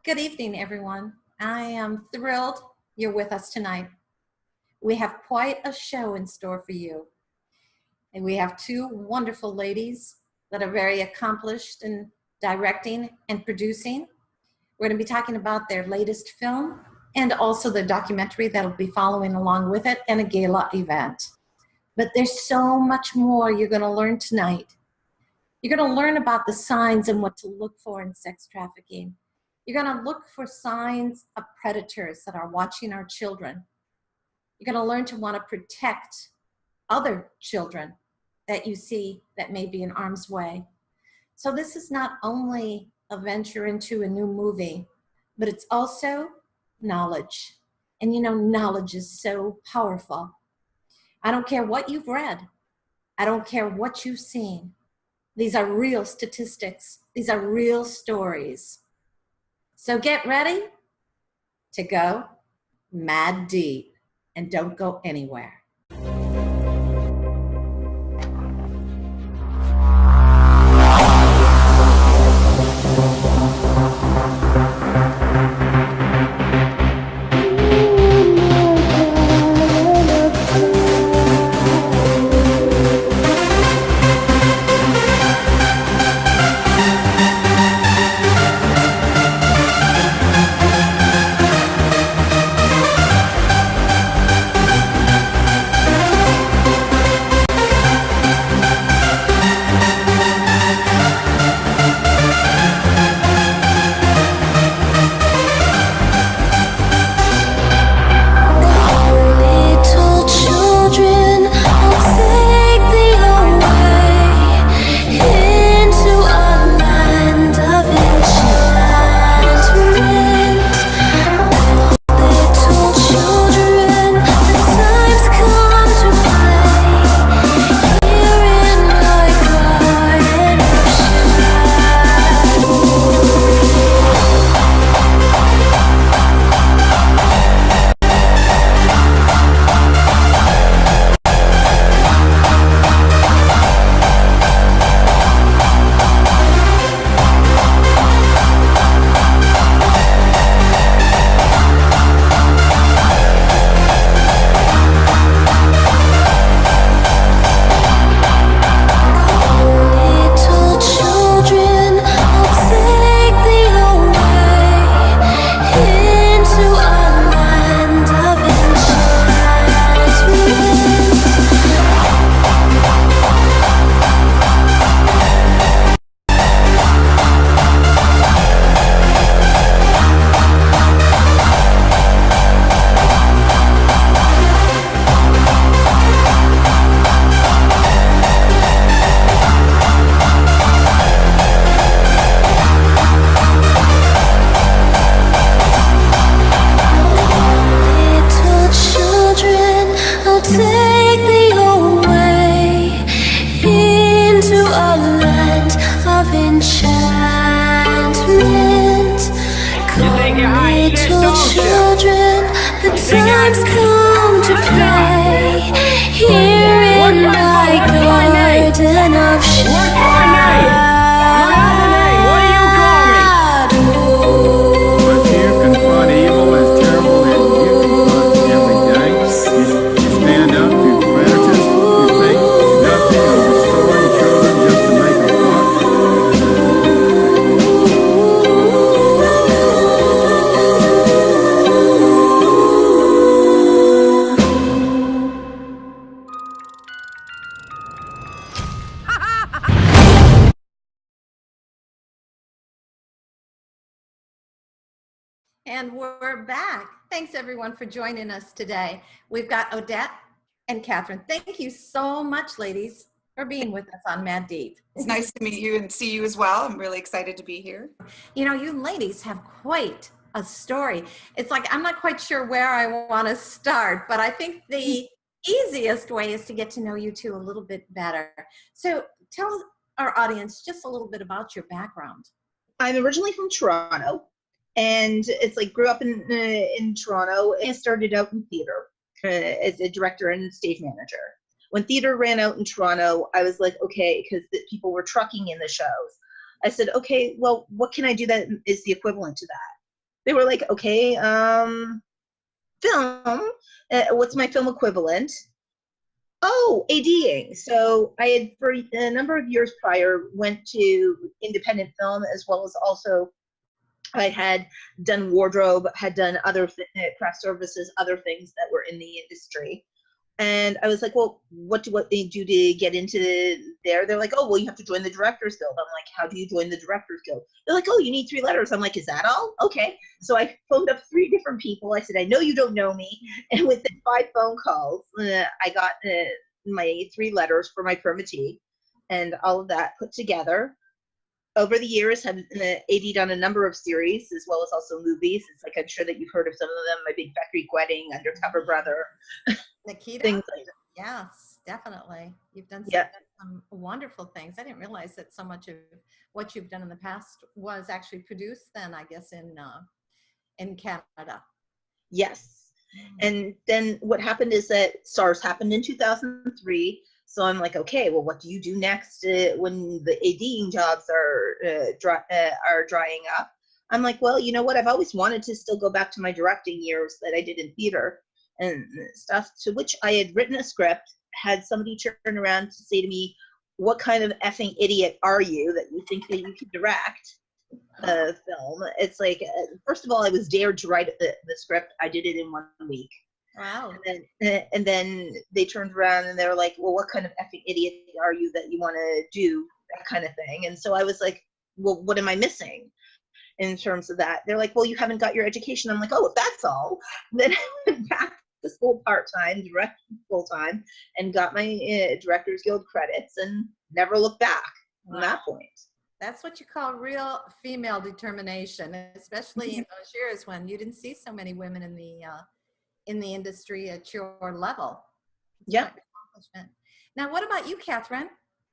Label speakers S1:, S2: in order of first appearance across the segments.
S1: Good evening, everyone. I am thrilled you're with us tonight. We have quite a show in store for you. And we have two wonderful ladies that are very accomplished in directing and producing. We're going to be talking about their latest film and also the documentary that'll be following along with it and a gala event. But there's so much more you're going to learn tonight. You're going to learn about the signs and what to look for in sex trafficking. You're going to look for signs of predators that are watching our children. You're going to learn to want to protect other children that you see that may be in harm's way. So this is not only a venture into a new movie, but it's also knowledge. And you know, knowledge is so powerful. I don't care what you've read. I don't care what you've seen. These are real statistics. These are real stories. So get ready to go mad deep and don't go anywhere. And we're back. Thanks everyone for joining us today. We've got Odette and Catherine. Thank you so much, ladies, for being with us on Mad Deep.
S2: It's nice to meet you and see you as well. I'm really excited to be here.
S1: You know, you ladies have quite a story. It's like, I'm not quite sure where I want to start, but I think the easiest way is to get to know you two a little bit better. So tell our audience just a little bit about your background.
S3: I'm originally from Toronto. And it's like grew up in Toronto and started out in theater as a director and stage manager. When theater ran out in Toronto, I was like, okay, because people were trucking in the shows. I said, okay, well, what can I do that is the equivalent to that? they were like, okay, film, what's my film equivalent? Oh, ADing. So I had, for a number of years prior, went to independent film, as well as also I had done wardrobe, had done other craft services, other things that were in the industry. And I was like, well, what they do to get into there? They're like, oh, well, you have to join the Directors Guild. I'm like, how do you join the Directors Guild? They're like, oh, you need 3 letters. I'm like, is that all? Okay. So I phoned up 3 different people. I said, I know you don't know me. And within 5 phone calls, I got my 3 letters for my permittee and all of that put together. Over the years, have AD'd on a number of series, as well as also movies. It's like, I'm sure that you've heard of some of them, My Big Fat Greek Wedding, Undercover Brother,
S1: Nikita?
S3: things like that.
S1: Yes, definitely. You've done
S3: Yeah.
S1: some wonderful things. I didn't realize that so much of what you've done in the past was actually produced then, I guess, in Canada.
S3: Yes. And then what happened is that SARS happened in 2003. So I'm like, okay, well, what do you do next when the ADing jobs are drying up? I'm like, well, you know what? I've always wanted to still go back to my directing years that I did in theater and stuff, to which I had written a script, had somebody turn around to say to me, what kind of effing idiot are you that you think that you can direct a film? It's like, first of all, I was dared to write the script. I did it in 1 week.
S1: Wow.
S3: And then they turned around and they were like, well, what kind of effing idiot are you that you want to do that kind of thing? And so I was like, well, what am I missing in terms of that? They're like, well, you haven't got your education. I'm like, oh, if that's all. Then I went back to school part-time, directed full-time, and got my Directors Guild credits and never looked back from that point.
S1: That's what you call real female determination, especially in those years when you didn't see so many women in the industry at your level.
S3: Yeah.
S1: Now, what about you, Catherine?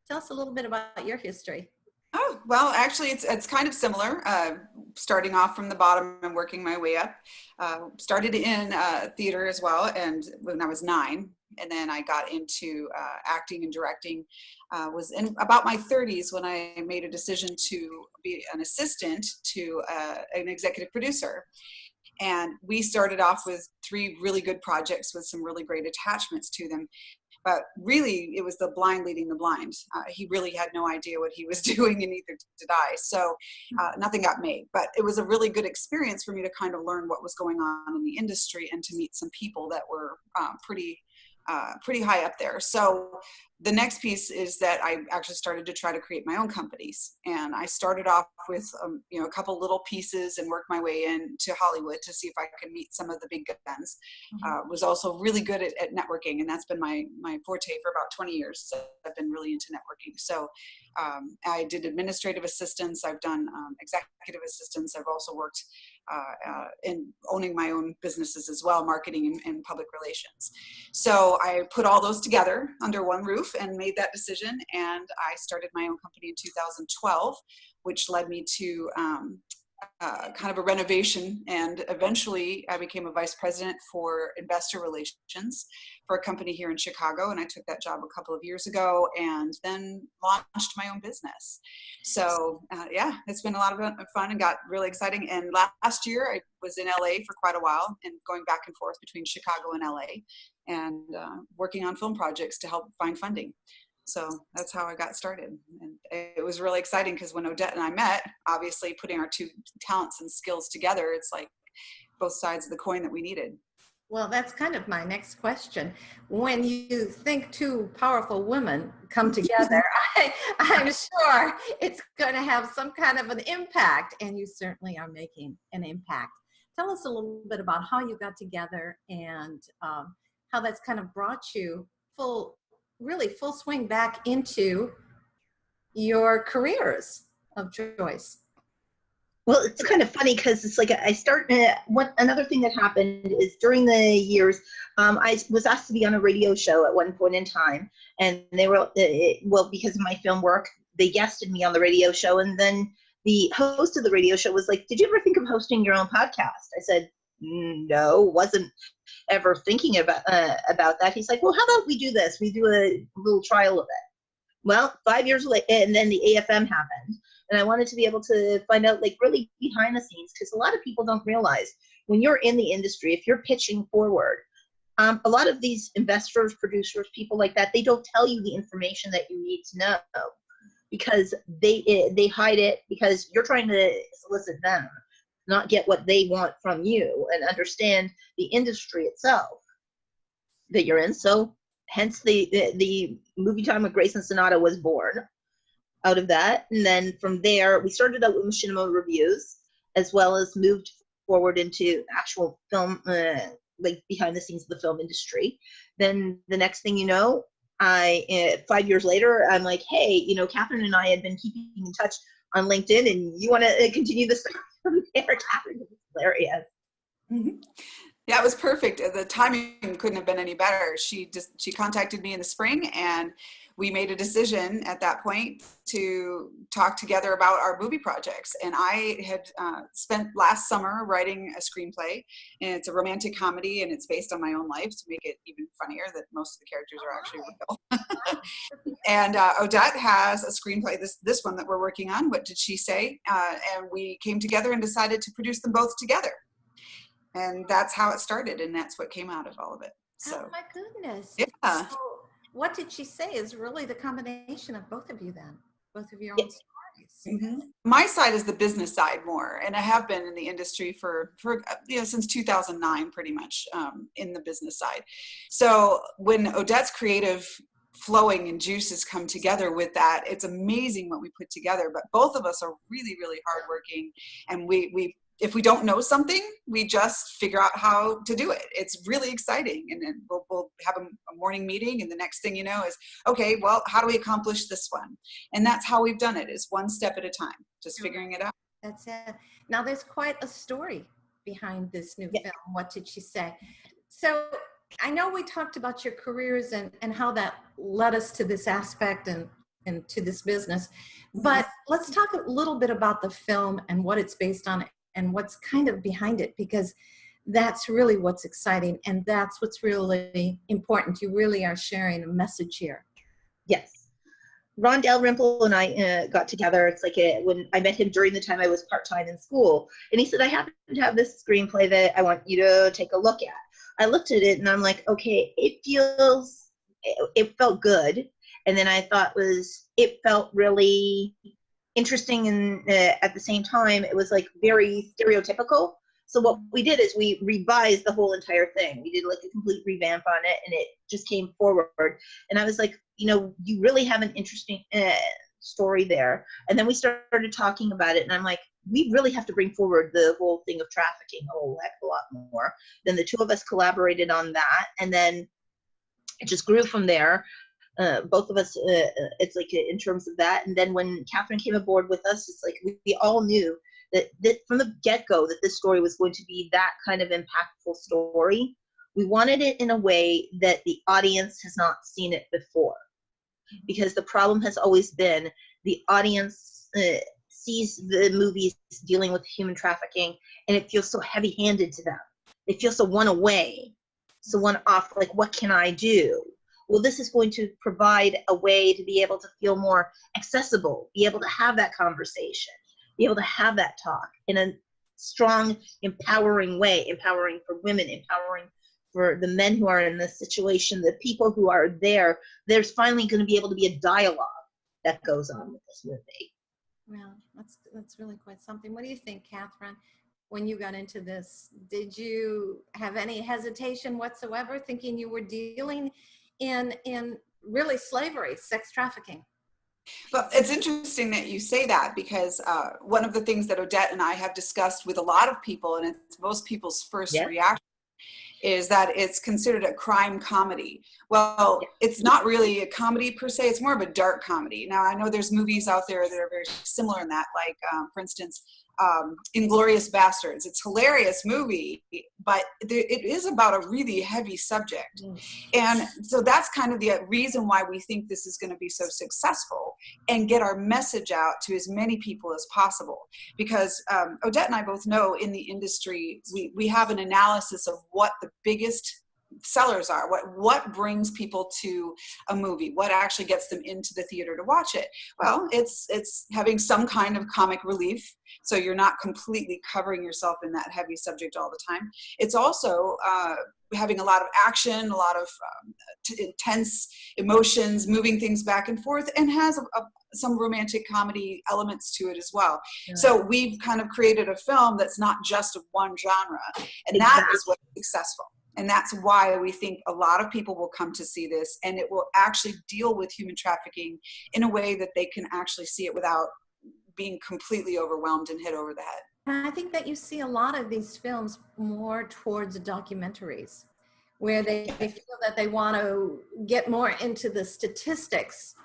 S1: Tell us a little bit about your history.
S2: Oh, well, actually, it's kind of similar, starting off from the bottom and working my way up. Started in theater as well, and when I was 9, and then I got into acting and directing. Was in about my 30s when I made a decision to be an assistant to an executive producer. And we started off with 3 really good projects with some really great attachments to them. But really, it was the blind leading the blind. He really had no idea what he was doing, and neither did I. So nothing got made. But it was a really good experience for me to kind of learn what was going on in the industry and to meet some people that were pretty high up there. So the next piece is that I actually started to try to create my own companies. And I started off with, a couple little pieces and worked my way into Hollywood to see if I could meet some of the big guns. Was also really good at networking. And that's been my forte for about 20 years. So I've been really into networking. So I did administrative assistance. I've done executive assistance. I've also worked in owning my own businesses as well, marketing and public relations. So I put all those together under one roof and made that decision. And I started my own company in 2012, which led me to kind of a renovation. And eventually I became a vice president for investor relations for a company here in Chicago. And I took that job a couple of years ago and then launched my own business. So yeah, it's been a lot of fun and got really exciting. And last year I was in LA for quite a while and going back and forth between Chicago and LA and working on film projects to help find funding. So that's how I got started. And it was really exciting because when Odette and I met, obviously putting our 2 talents and skills together, it's like both sides of the coin that we needed.
S1: Well, that's kind of my next question. When you think 2 powerful women come together, I'm sure it's going to have some kind of an impact, and you certainly are making an impact. Tell us a little bit about how you got together and how that's kind of brought you full swing back into your careers of choice.
S3: Well, it's kind of funny because it's like another thing that happened is during the years, I was asked to be on a radio show at one point in time, and they were, because of my film work, they guested me on the radio show, and then the host of the radio show was like, did you ever think of hosting your own podcast? I said, no, wasn't ever thinking about that. He's like, well, how about we do this? We do a little trial of it. Well, 5 years later, and then the AFM happened. And I wanted to be able to find out like really behind the scenes, because a lot of people don't realize when you're in the industry, if you're pitching forward, a lot of these investors, producers, people like that, they don't tell you the information that you need to know, because they hide it, because you're trying to solicit them, not get what they want from you, and understand the industry itself that you're in. So hence the movie time with Grace and Sonata was born out of that. And then from there, we started out with machinima reviews, as well as moved forward into actual film, like behind the scenes of the film industry. Then the next thing you know, 5 years later, I'm like, hey, you know, Catherine and I had been keeping in touch on LinkedIn, and you want to continue this from there? Catherine is hilarious.
S2: Mm-hmm. Yeah, it was perfect. The timing couldn't have been any better. She contacted me in the spring, and we made a decision at that point to talk together about our movie projects. And I had spent last summer writing a screenplay, and it's a romantic comedy, and it's based on my own life to make it even funnier that most of the characters are actually real. And Odette has a screenplay, this one that we're working on, What Did She Say? And we came together and decided to produce them both together. And that's how it started, and that's what came out of all of it. So,
S1: oh my goodness.
S2: Yeah.
S1: So What Did She Say is really the combination of both of you then, both of your own stories.
S2: Mm-hmm. My side is the business side more, and I have been in the industry for since 2009, pretty much, in the business side. So when Odette's creative flowing and juices come together with that, it's amazing what we put together. But both of us are really, really hardworking, and we if we don't know something, we just figure out how to do it. It's really exciting. And then we'll have a morning meeting, and the next thing you know is, okay, well, how do we accomplish this one? And that's how we've done it, is one step at a time, just figuring it out.
S1: That's it. Now there's quite a story behind this new film, What Did She Say? So I know we talked about your careers and how that led us to this aspect and to this business, but let's talk a little bit about the film and what it's based on and what's kind of behind it, because that's really what's exciting, and that's what's really important. You really are sharing a message here.
S3: Yes. Ron Dalrymple and I got together. It's like when I met him during the time I was part-time in school, and he said, I happen to have this screenplay that I want you to take a look at. I looked at it and I'm like, okay, it felt good. And then I thought it felt really interesting, and at the same time it was like very stereotypical. So what we did is we revised the whole entire thing. We did like a complete revamp on it, and it just came forward. And I was like, you know, you really have an interesting story there. And then we started talking about it, and I'm like, we really have to bring forward the whole thing of trafficking a whole heck of a lot more. Then the two of us collaborated on that, and then it just grew from there. Both of us, it's like in terms of that. And then when Catherine came aboard with us, it's like we all knew that from the get-go that this story was going to be that kind of impactful story. We wanted it in a way that the audience has not seen it before, because the problem has always been the audience sees the movies dealing with human trafficking, and it feels so heavy-handed to them. It feels so one away, so one off, like, what can I do? Well, this is going to provide a way to be able to feel more accessible, be able to have that conversation, be able to have that talk in a strong, empowering way, empowering for women, empowering for the men who are in this situation, the people who are there. There's finally going to be able to be a dialogue that goes on with this movie.
S1: Well, that's really quite something. What do you think, Catherine? When you got into this, did you have any hesitation whatsoever, thinking you were dealing in really slavery, sex trafficking?
S2: Well, it's interesting that you say that, because one of the things that Odette and I have discussed with a lot of people, and it's most people's first reaction, is that it's considered a crime comedy. Well, it's not really a comedy per se, it's more of a dark comedy. Now, I know there's movies out there that are very similar in that, like, for instance, Inglourious Bastards. It's a hilarious movie, but it is about a really heavy subject. And so that's kind of the reason why we think this is going to be so successful and get our message out to as many people as possible. Because Odette and I both know in the industry, we have an analysis of what the biggest sellers are, what brings people to a movie, what actually gets them into the theater to watch it. Well, it's having some kind of comic relief, so you're not completely covering yourself in that heavy subject all the time. It's also having a lot of action, a lot of intense emotions, moving things back and forth, and has some romantic comedy elements to it as well. Yeah. So we've kind of created a film that's not just of one genre, and that is what's successful. And that's why we think a lot of people will come to see this, and it will actually deal with human trafficking in a way that they can actually see it without being completely overwhelmed and hit over the head.
S1: And I think that you see a lot of these films more towards documentaries, where they feel that they want to get more into the statistics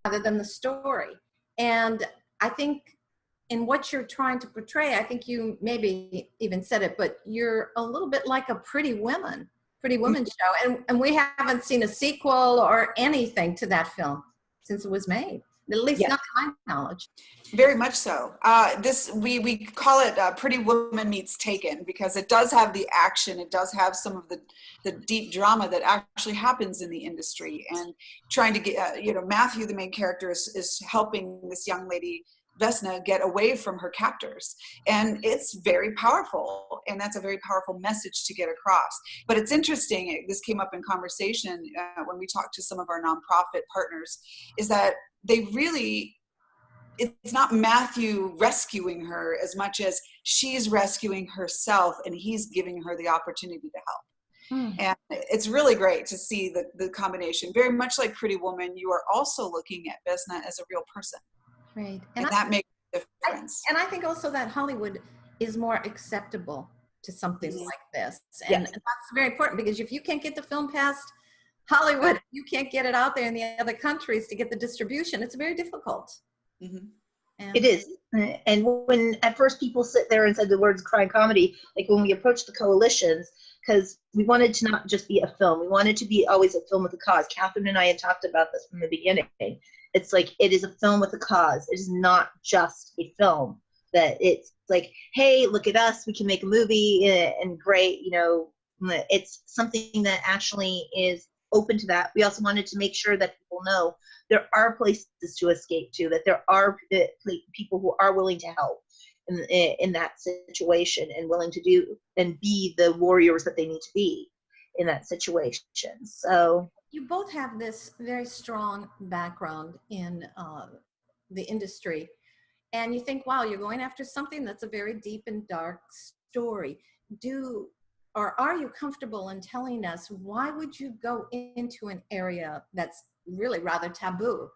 S1: rather than the story. And I think in what you're trying to portray, I think you maybe even said it, but you're a little bit like a Pretty Woman show. And we haven't seen a sequel or anything to that film since it was made, at least not to my knowledge.
S2: Very much so. We call it Pretty Woman meets Taken, because it does have the action. It does have some of the deep drama that actually happens in the industry, and trying to get, Matthew, the main character, is helping this young lady, Vesna, get away from her captors. And it's very powerful, and that's a very powerful message to get across. But it's interesting, this came up in conversation when we talked to some of our nonprofit partners, is that they really, it's not Matthew rescuing her as much as she's rescuing herself, and he's giving her the opportunity to help. And it's really great to see the combination. Very much like Pretty Woman, you are also looking at Vesna as a real person.
S1: Right.
S2: And that makes a difference.
S1: And I think also that Hollywood is more acceptable to something like this. And that's very important, because if you can't get the film past Hollywood, you can't get it out there in the other countries to get the distribution. It's very difficult.
S3: It is. And when at first people sit there and said the words crime comedy, like when we approached the coalitions, because we wanted to not just be a film, we wanted to be always a film with a cause. Catherine and I had talked about this from the beginning. It's like, it is a film with a cause. It is not just a film. That it's like, hey, look at us, we can make a movie, and great, it's something that actually is open to that. We also wanted to make sure that people know there are places to escape to, that there are people who are willing to help in that situation, and willing to do and be the warriors that they need to be in that situation. So
S1: you both have this very strong background in the industry, and you think, wow, you're going after something that's a very deep and dark story. Are you comfortable in telling us, why would you go into an area that's really rather taboo?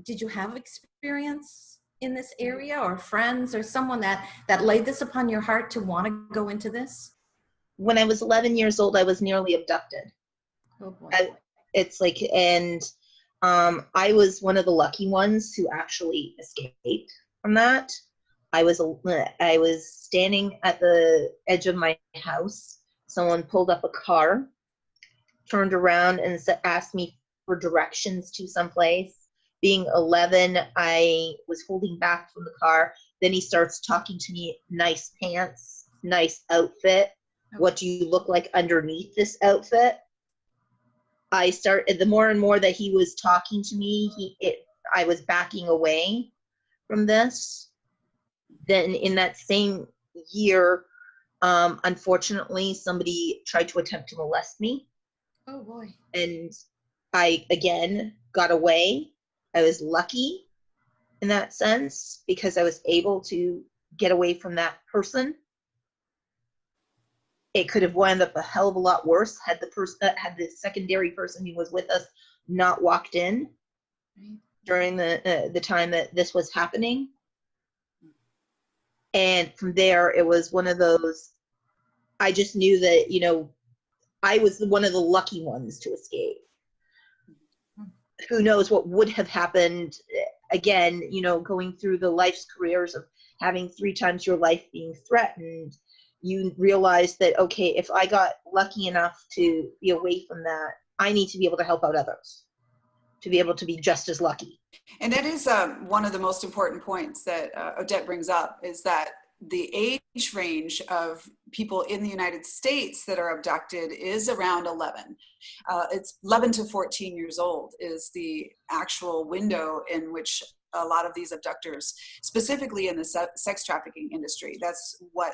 S1: Did you have experience in this area, or friends, or someone that laid this upon your heart to want to go into this?
S3: When I was 11 years old, I was nearly abducted.
S1: Oh boy.
S3: I was one of the lucky ones who actually escaped from that. I was standing at the edge of my house. Someone pulled up a car, turned around, and asked me for directions to someplace. Being 11, I was holding back from the car. Then he starts talking to me, nice pants, nice outfit. What do you look like underneath this outfit? The more and more that he was talking to me, I was backing away from this. Then in that same year, unfortunately, somebody tried to attempt to molest me.
S1: Oh boy.
S3: And I, again, got away. I was lucky in that sense, because I was able to get away from that person. It could have wound up a hell of a lot worse had the secondary person who was with us not walked in during the time that this was happening. And from there, it was one of those, I just knew that, I was one of the lucky ones to escape. Who knows what would have happened, again, going through the life's careers of having 3 times your life being threatened. You realize that, okay, if I got lucky enough to be away from that, I need to be able to help out others, to be able to be just as lucky.
S2: And that is one of the most important points that Odette brings up, is that the age range of people in the United States that are abducted is around 11. It's 11 to 14 years old is the actual window in which a lot of these abductors, specifically in the sex trafficking industry, that's what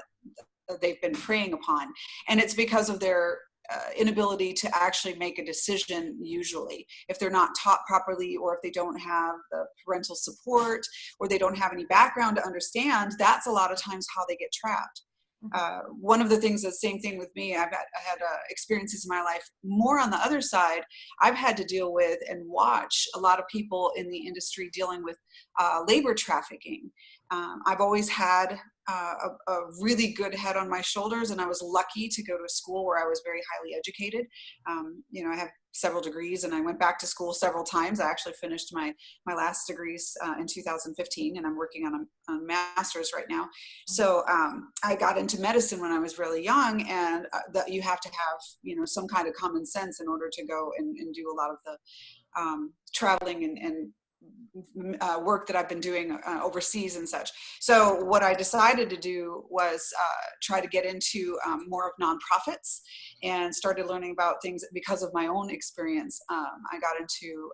S2: they've been preying upon. And it's because of their inability to actually make a decision, usually if they're not taught properly, or if they don't have the parental support, or they don't have any background to understand. That's a lot of times how they get trapped. One of the things, the same thing with me, I had experiences in my life more on the other side. I've had to deal with and watch a lot of people in the industry dealing with labor trafficking. I've always had a really good head on my shoulders, and I was lucky to go to a school where I was very highly educated. I have several degrees, and I went back to school several times. I actually finished my last degrees in 2015, and I'm working on a master's right now. So I got into medicine when I was really young, and that you have to have some kind of common sense in order to go and do a lot of the traveling and work that I've been doing overseas and such. So what I decided to do was try to get into more of nonprofits, and started learning about things because of my own experience. I got into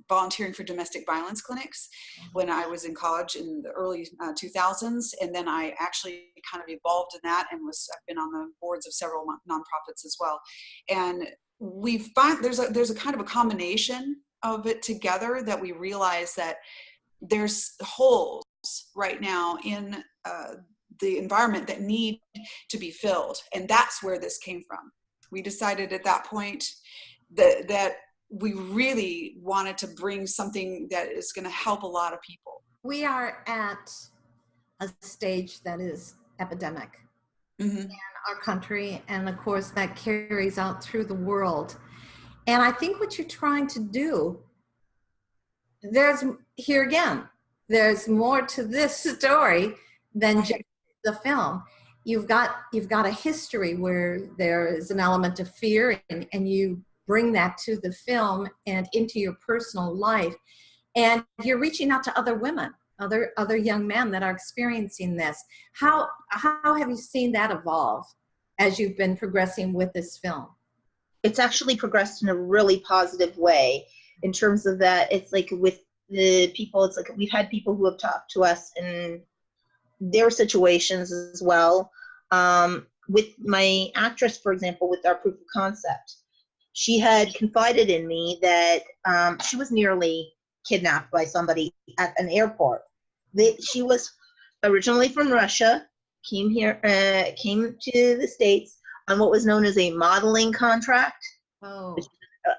S2: volunteering for domestic violence clinics when I was in college in the early 2000s. And then I actually kind of evolved in that, and I've been on the boards of several nonprofits as well. And we find there's a kind of a combination of it together, that we realize that there's holes right now in the environment that need to be filled. And that's where this came from. We decided at that point that we really wanted to bring something that is going to help a lot of people.
S1: We are at a stage that is epidemic in our country, and of course that carries out through the world. And I think what you're trying to do, there's more to this story than just the film. You've got a history where there is an element of fear, and you bring that to the film and into your personal life. And you're reaching out to other women, other young men that are experiencing this. How have you seen that evolve as you've been progressing with this film?
S3: It's actually progressed in a really positive way, in terms of that it's like with the people, it's like we've had people who have talked to us in their situations as well. With my actress, for example, with our proof of concept, she had confided in me that she was nearly kidnapped by somebody at an airport. She was originally from Russia, came to the States on what was known as a modeling contract. Which is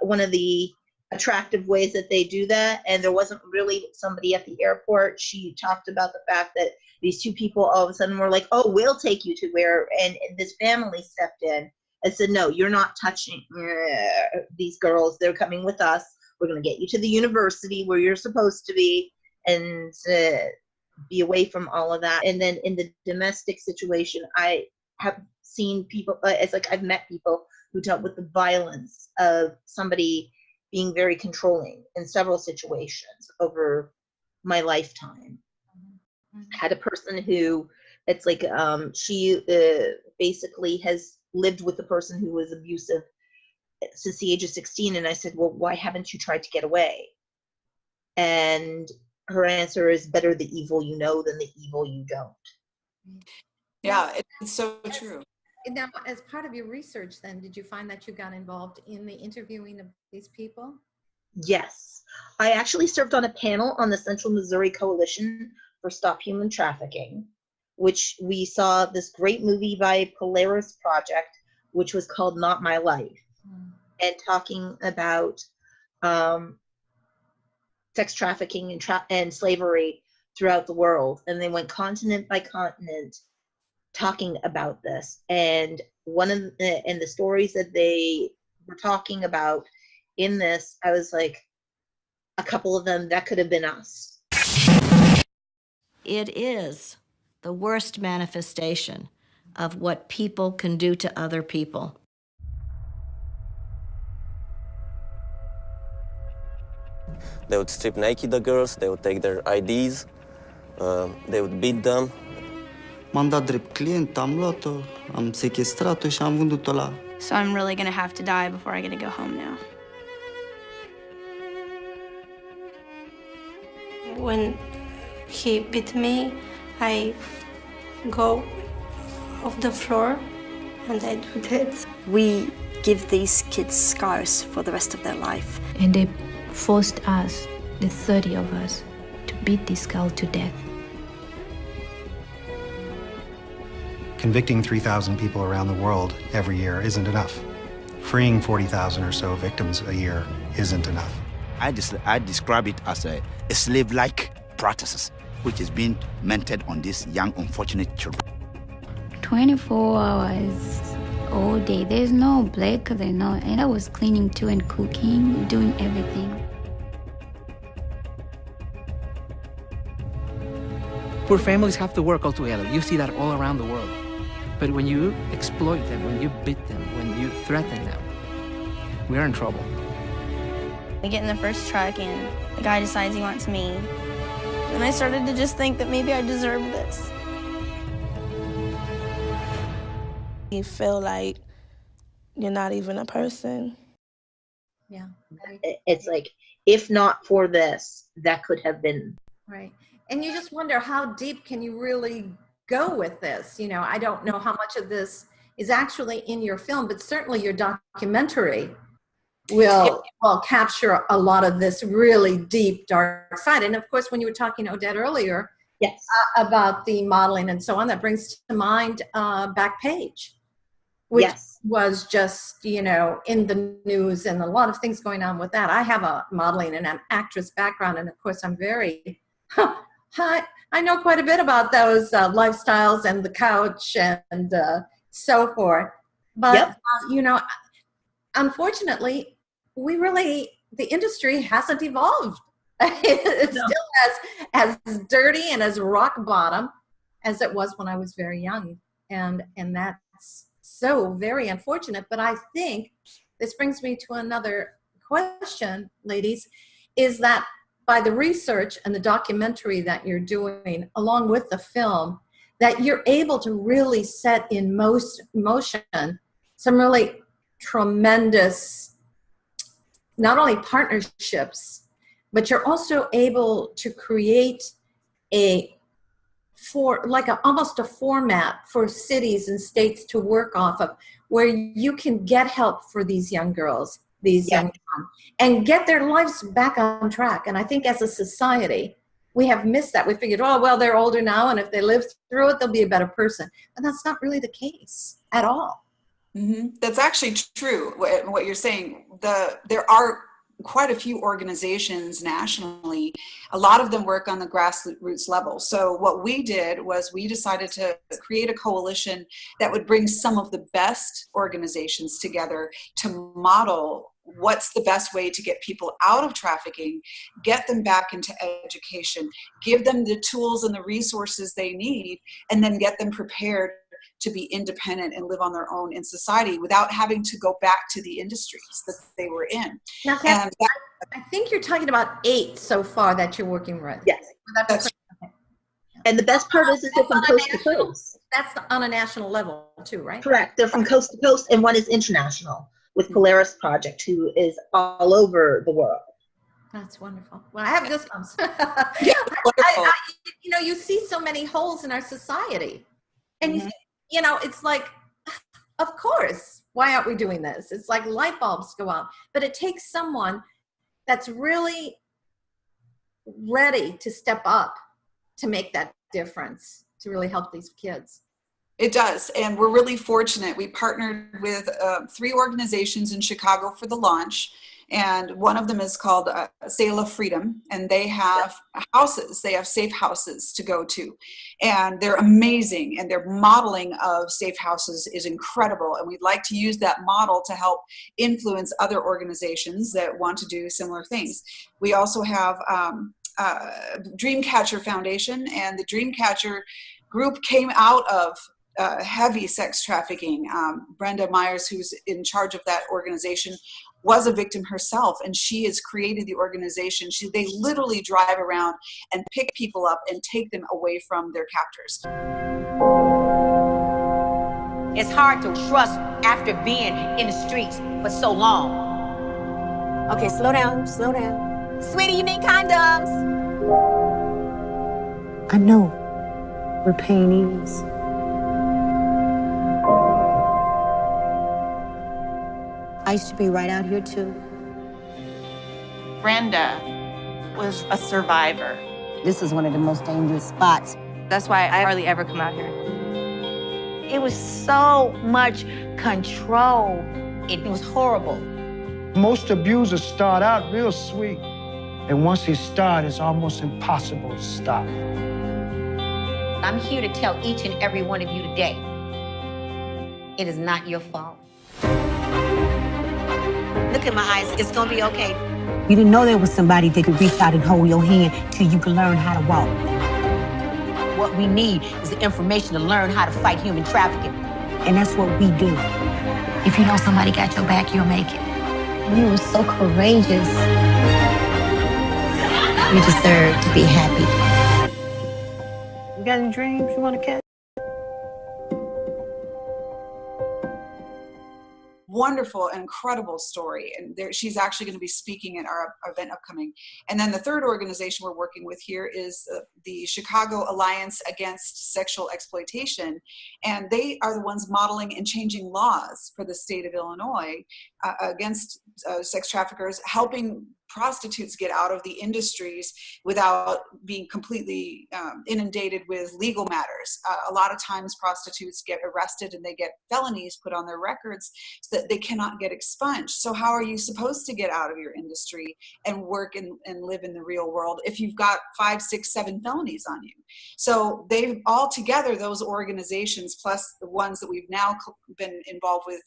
S3: one of the attractive ways that they do that. And there wasn't really somebody at the airport. She talked about the fact that these two people all of a sudden were like, oh, we'll take you to where, and this family stepped in and said, no, you're not touching these girls. They're coming with us. We're going to get you to the university where you're supposed to be, and be away from all of that. And then in the domestic situation, I have seen people, it's like I've met people who dealt with the violence of somebody being very controlling in several situations over my lifetime. Had a person who, it's like she basically has lived with a person who was abusive since the age of 16, and I said, well, why haven't you tried to get away? And her answer is, better the evil you know than the evil you don't.
S2: Yeah, it's so true.
S1: Now, as part of your research then, did you find that you got involved in the interviewing of these people?
S3: Yes. I actually served on a panel on the Central Missouri Coalition for Stop Human Trafficking, which we saw this great movie by Polaris Project, which was called Not My Life, and talking about sex trafficking and slavery throughout the world. And they went continent by continent talking about this. And the stories that they were talking about in this, I was like, a couple of them, that could have been us.
S4: It is the worst manifestation of what people can do to other people.
S5: They would strip naked the girls, they would take their IDs, they would beat them,
S6: M-am dat drept client, am luat-o, am sequestrat-o și am vândut-o la...
S7: So I'm really gonna have to die before I get to go home now.
S8: When he beat me, I go off the floor and I do that.
S9: We give these kids scars for the rest of their life.
S10: And they forced us, the 30 of us, to beat this girl to death.
S11: Convicting 3,000 people around the world every year isn't enough. Freeing 40,000 or so victims a year isn't enough.
S12: I describe it as a slave-like practices, which is being meted on these young, unfortunate children.
S10: 24 hours all day. There's no break, there's no, and I was cleaning too and cooking, doing everything.
S13: Poor families have to work all together. You see that all around the world. But when you exploit them, when you beat them, when you threaten them, we're in trouble.
S7: We get in the first truck and the guy decides he wants me. And I started to just think that maybe I deserve this.
S8: You feel like you're not even a person.
S1: Yeah.
S3: It's like, if not for this, that could have been.
S1: Right. And you just wonder, how deep can you really go with this? You know, I don't know how much of this is actually in your film, but certainly your documentary will capture a lot of this really deep, dark side. And of course, when you were talking to Odette earlier,
S3: yes,
S1: about the modeling and so on, that brings to mind Backpage, which was just, you know, in the news and a lot of things going on with that. I have a modeling and an actress background, and of course I'm very, I know quite a bit about those lifestyles and the couch and so forth. But, you know, unfortunately, the industry hasn't evolved. It's still as dirty and as rock bottom as it was when I was very young. And that's so very unfortunate. But I think this brings me to another question, ladies, is that by the research and the documentary that you're doing, along with the film, that you're able to really set in motion some really tremendous, not only partnerships, but you're also able to create almost a format for cities and states to work off of, where you can get help for these young girls, these young men, and get their lives back on track. And I think as a society, we have missed that. We figured, oh, well, they're older now, and if they live through it, they'll be a better person. And that's not really the case at all.
S2: Mm-hmm. That's actually true, what you're saying. There are quite a few organizations nationally. A lot of them work on the grassroots level. So what we did was we decided to create a coalition that would bring some of the best organizations together to model what's the best way to get people out of trafficking, get them back into education, give them the tools and the resources they need, and then get them prepared to be independent and live on their own in society without having to go back to the industries that they were in.
S1: Now, I think you're talking about 8 so far that you're working with.
S3: Yes.
S2: That's
S3: and the best part is they're from coast to coast.
S1: That's on a national level too, right?
S3: Correct. They're from coast to coast, and one is international with Polaris Project, who is all over the world.
S1: That's wonderful. Well, I have goosebumps.
S2: Yeah,
S1: you know, you see so many holes in our society, and you know, it's like, of course, why aren't we doing this? It's like light bulbs go out, but it takes someone that's really ready to step up to make that difference, to really help these kids.
S2: It does, and we're really fortunate. We partnered with 3 organizations in Chicago for the launch, and one of them is called Sail of Freedom, and they have houses. They have safe houses to go to, and they're amazing, and their modeling of safe houses is incredible, and we'd like to use that model to help influence other organizations that want to do similar things. We also have Dreamcatcher Foundation, and the Dreamcatcher group came out of heavy sex trafficking. Brenda Myers, who's in charge of that organization, was a victim herself, and she has created the organization. They literally drive around and pick people up and take them away from their captors.
S14: It's hard to trust after being in the streets for so long. Okay, slow down, slow down. Sweetie, you need condoms.
S15: I know where pain is. I used to be right out here too.
S16: Brenda was a survivor.
S15: This is one of the most dangerous spots.
S7: That's why I hardly ever come out here.
S14: It was so much control. It was horrible.
S17: Most abusers start out real sweet, and once they start, it's almost impossible to stop.
S14: I'm here to tell each and every one of you today, it is not your fault. Look at my eyes, it's gonna be okay.
S15: You didn't know there was somebody that could reach out and hold your hand till you could learn how to walk.
S14: What we need is the information to learn how to fight human trafficking.
S15: And that's what we do.
S10: If you know somebody got your back, you'll make it.
S15: You were so courageous. You deserve to be happy. You got any dreams you want to catch?
S2: Wonderful and incredible story, and she's actually going to be speaking at our event upcoming. And then the third organization we're working with here is the Chicago Alliance Against Sexual Exploitation, and they are the ones modeling and changing laws for the state of Illinois against sex traffickers, helping prostitutes get out of the industries without being completely inundated with legal matters. A lot of times prostitutes get arrested and they get felonies put on their records so that they cannot get expunged. So how are you supposed to get out of your industry and work and live in the real world if you've got 5, 6, 7 felonies on you? So they've all together, those organizations, plus the ones that we've now been involved with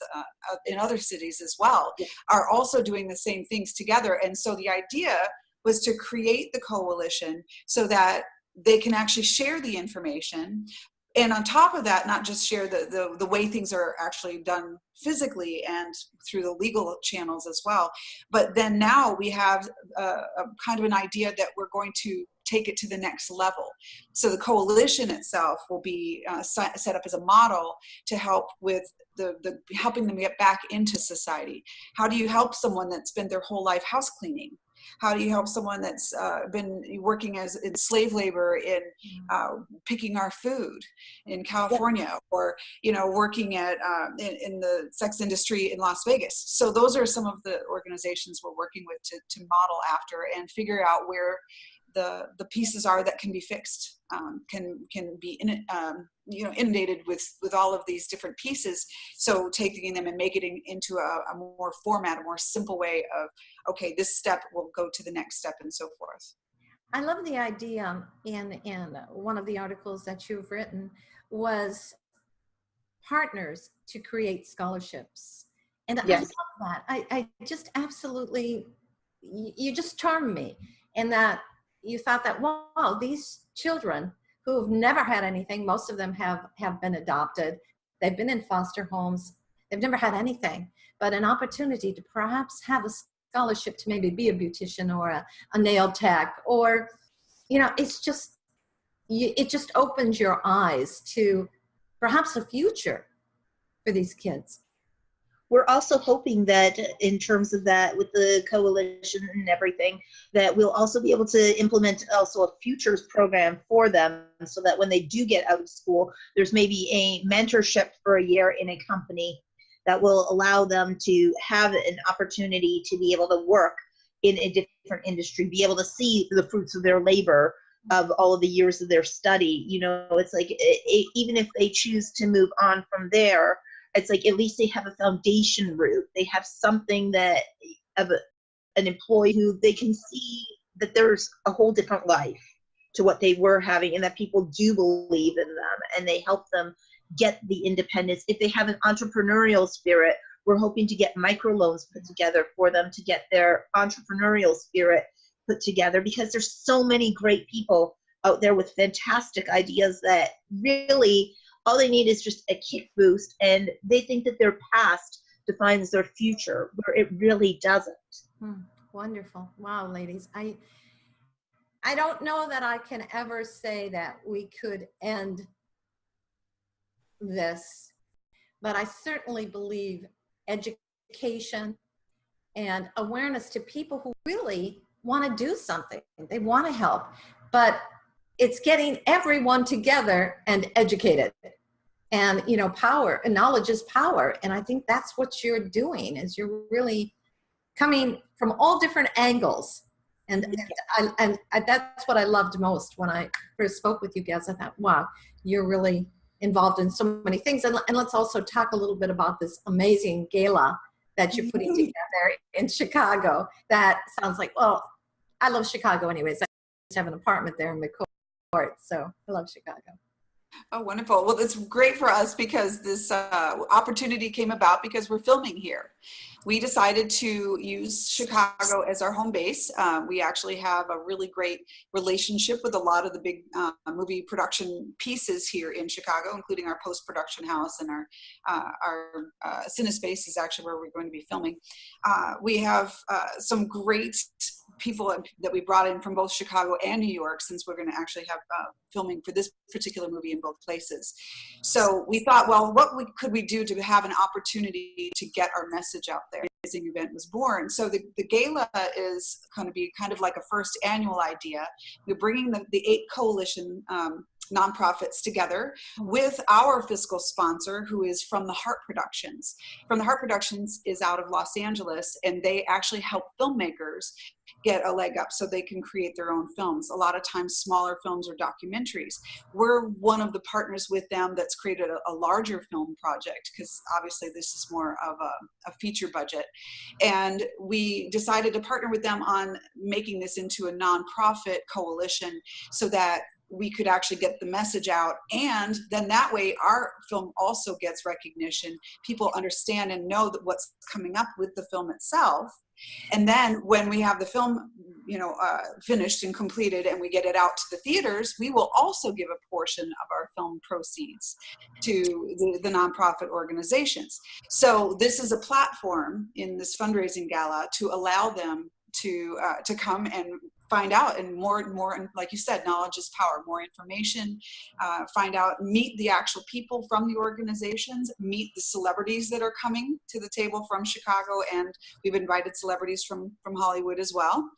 S2: in other cities as well, are also doing the same things together. And so the idea was to create the coalition so that they can actually share the information. And on top of that, not just share the way things are actually done physically and through the legal channels as well. But then now we have a kind of an idea that we're going to take it to the next level. So the coalition itself will be set up as a model to help with the helping them get back into society. How do you help someone that spent their whole life house cleaning? How do you help someone that's been working as in slave labor in picking our food in California, or working at in the sex industry in Las Vegas? So those are some of the organizations we're working with to model after and figure out where the pieces are that can be fixed, can be inundated with all of these different pieces. So taking them and making it into a more format, a more simple way of, okay, this step will go to the next step and so forth.
S1: I love the idea in one of the articles that you've written was partners to create scholarships. And yes. I love that. I just absolutely, you just charm me in that you thought that, wow, these children who've never had anything, most of them have been adopted, they've been in foster homes, they've never had anything, but an opportunity to perhaps have a scholarship to maybe be a beautician or a nail tech, or, it just opens your eyes to perhaps a future for these kids.
S3: We're also hoping that in terms of that, with the coalition and everything, that we'll also be able to implement also a futures program for them, so that when they do get out of school, there's maybe a mentorship for a year in a company that will allow them to have an opportunity to be able to work in a different industry, be able to see the fruits of their labor of all of the years of their study. It's like, even if they choose to move on from there, it's like at least they have a foundation route. They have something that of an employee who they can see that there's a whole different life to what they were having, and that people do believe in them, and they help them get the independence. If they have an entrepreneurial spirit, we're hoping to get microloans put together for them to get their entrepreneurial spirit put together, because there's so many great people out there with fantastic ideas that really all they need is just a kick boost, and they think that their past defines their future, where it really doesn't.
S1: Wonderful. Wow, ladies. I don't know that I can ever say that we could end this but I certainly believe education and awareness to people who really want to do something. They want to help, but it's getting everyone together and educated. And, you know, power and knowledge is power. And I think that's what you're doing, is you're really coming from all different angles. And that's what I loved most when I first spoke with you guys. I thought, wow, you're really involved in so many things. And let's also talk a little bit about this amazing gala that you're putting together in Chicago. That sounds like, well, I love Chicago anyways. I just have an apartment there in McCourt, so I love Chicago.
S2: Oh, wonderful. Well, it's great for us because this opportunity came about because we're filming here. We decided to use Chicago as our home base. We actually have a really great relationship with a lot of the big movie production pieces here in Chicago, including our post-production house, and our CineSpace is actually where we're going to be filming. We have some great people that we brought in from both Chicago and New York, since we're going to actually have filming for this particular movie in both places. So we thought, well, what could we do to have an opportunity to get our message out there? This event was born. So the gala is going to be kind of like a first annual idea. We're bringing the 8 coalition nonprofits together with our fiscal sponsor, who is From the Heart Productions. From the Heart Productions is out of Los Angeles, and they actually help filmmakers get a leg up so they can create their own films. A lot of times smaller films or documentaries. We're one of the partners with them that's created a larger film project, because obviously this is more of a feature budget. And we decided to partner with them on making this into a nonprofit coalition so that we could actually get the message out, and then that way our film also gets recognition. People understand and know that what's coming up with the film itself. And then when we have the film, finished and completed, and we get it out to the theaters, we will also give a portion of our film proceeds to the nonprofit organizations. So this is a platform in this fundraising gala to allow them to come and find out, and more, like you said, knowledge is power. More information, find out, meet the actual people from the organizations, meet the celebrities that are coming to the table from Chicago, and we've invited celebrities from Hollywood as well,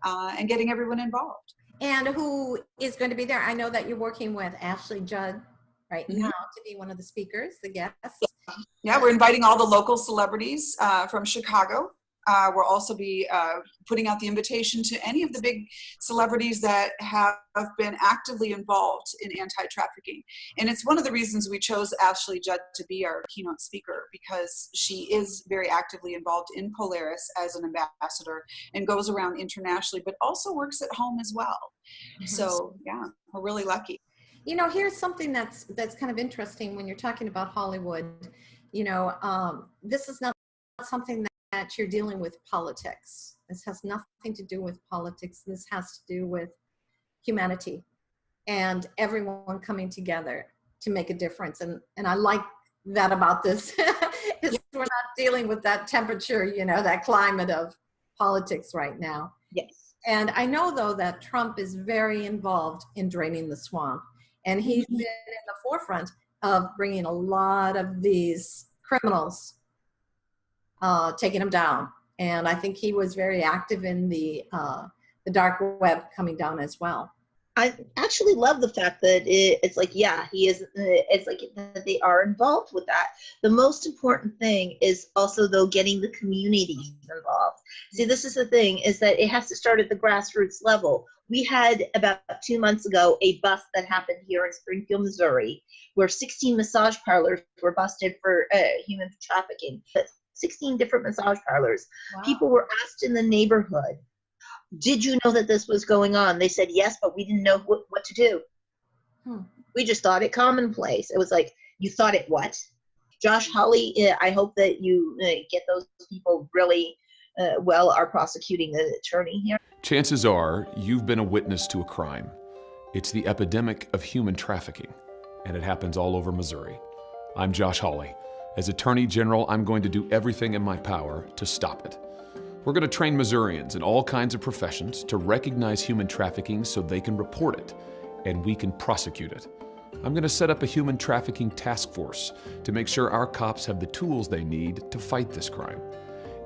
S2: and getting everyone involved.
S1: And who is going to be there? I know that you're working with Ashley Judd right now to be one of the speakers, the guests.
S2: Yeah, we're inviting all the local celebrities from Chicago. We'll also be putting out the invitation to any of the big celebrities that have been actively involved in anti-trafficking. And it's one of the reasons we chose Ashley Judd to be our keynote speaker, because she is very actively involved in Polaris as an ambassador and goes around internationally, but also works at home as well. So yeah, we're really lucky.
S1: You know, here's something that's kind of interesting when you're talking about Hollywood. This is not something that you're dealing with politics. This has nothing to do with politics. This has to do with humanity and everyone coming together to make a difference. And I like that about this. Is we're not dealing with that temperature, that climate of politics right now.
S3: Yes.
S1: And I know, though, that Trump is very involved in draining the swamp. And he's been in the forefront of bringing a lot of these criminals, taking them down. And I think he was very active in the dark web coming down as well.
S3: I actually love the fact that it's like, yeah, he is, it's like that they are involved with that. The most important thing is also, though, getting the communities involved. See, this is the thing, is that it has to start at the grassroots level. We had about 2 months ago a bust that happened here in Springfield, Missouri, where 16 massage parlors were busted for human trafficking. 16 different massage parlors. Wow. People were asked in the neighborhood, did you know that this was going on? They said yes, but we didn't know what to do. We just thought it commonplace. It was like, you thought it what? Josh Hawley, I hope that you get those people really well, are prosecuting the attorney here.
S18: Chances are you've been a witness to a crime. It's the epidemic of human trafficking, and it happens all over Missouri. I'm Josh Hawley. As Attorney General, I'm going to do everything in my power to stop it. We're going to train Missourians in all kinds of professions to recognize human trafficking so they can report it and we can prosecute it. I'm going to set up a human trafficking task force to make sure our cops have the tools they need to fight this crime.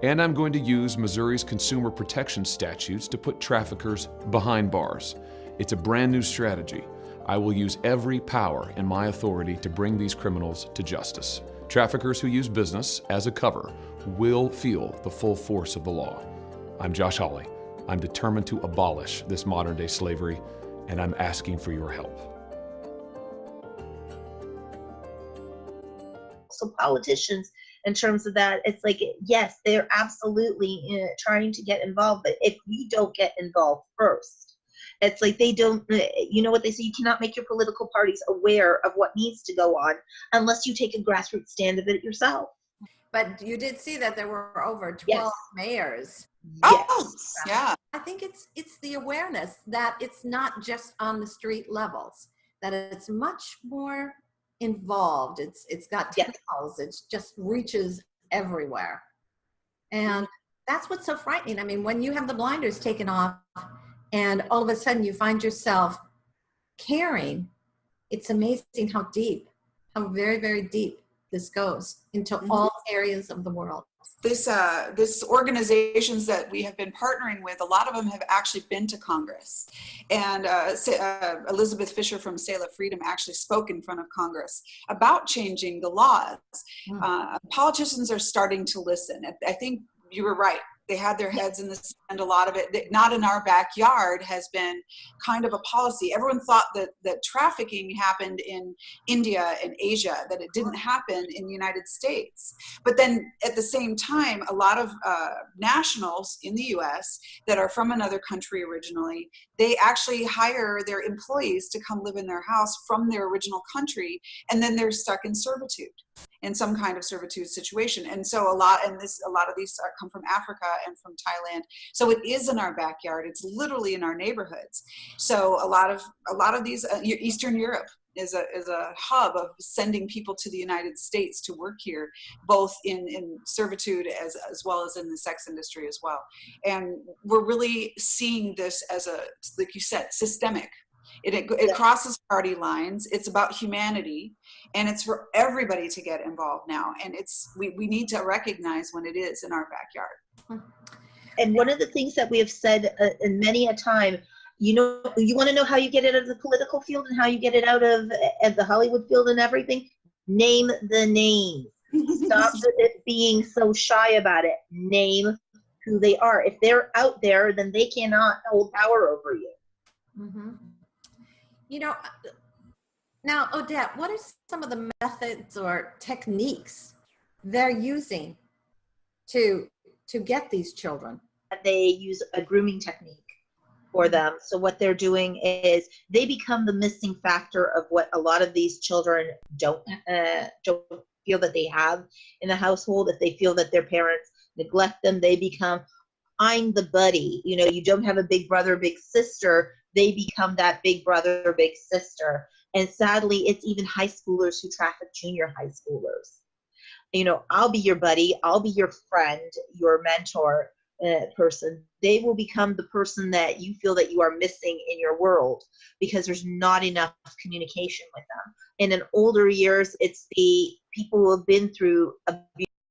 S18: And I'm going to use Missouri's consumer protection statutes to put traffickers behind bars. It's a brand new strategy. I will use every power in my authority to bring these criminals to justice. Traffickers who use business as a cover will feel the full force of the law. I'm Josh Hawley. I'm determined to abolish this modern-day slavery, and I'm asking for your help.
S3: So politicians, in terms of that, it's like, yes, they're absolutely trying to get involved, but if we don't get involved first, it's like they don't, you know what they say, you cannot make your political parties aware of what needs to go on unless you take a grassroots stand of it yourself.
S1: But you did see that there were over 12
S3: Yes.
S1: mayors.
S2: Oh, yeah.
S1: I think it's the awareness that it's not just on the street levels, that it's much more involved. It's got tentacles. It just reaches everywhere. And that's what's so frightening. I mean, when you have the blinders taken off and all of a sudden you find yourself caring, it's amazing how deep, how very, very deep this goes into all areas of the world.
S2: This organizations that we have been partnering with, a lot of them have actually been to Congress. And Elizabeth Fisher from Selah Freedom actually spoke in front of Congress about changing the laws. Politicians are starting to listen. I think you were right. They had their heads in the sand. A lot of it, not in our backyard, has been kind of a policy. Everyone thought that trafficking happened in India and Asia, that it didn't happen in the United States. But then at the same time, a lot of nationals in the US that are from another country originally, they actually hire their employees to come live in their house from their original country, and then they're stuck in servitude, in some kind of servitude situation. And so a lot of these come from Africa and from Thailand. So it is in our backyard. It's literally in our neighborhoods. So a lot of these, Eastern Europe is a hub of sending people to the United States to work here, both in servitude as well as in the sex industry as well. And we're really seeing this as a, like you said, systemic. It crosses party lines. It's about humanity, and it's for everybody to get involved now. And we need to recognize when it is in our backyard.
S3: And one of the things that we have said in many a time, you want to know how you get it out of the political field and how you get it out of the Hollywood field and everything? Name the names. Stop it being so shy about it. Name who they are. If they're out there, then they cannot hold power over you.
S1: Mm-hmm. You know, now, Odette, what are some of the methods or techniques they're using to get these children?
S3: They use a grooming technique for them. So what they're doing is they become the missing factor of what a lot of these children don't feel that they have in the household. If they feel that their parents neglect them, they become, I'm the buddy. You don't have a big brother, big sister. They become that big brother, big sister. And sadly, it's even high schoolers who traffic junior high schoolers. I'll be your buddy. I'll be your friend, your mentor person. They will become the person that you feel that you are missing in your world because there's not enough communication with them. And in older years, it's the people who have been through abuse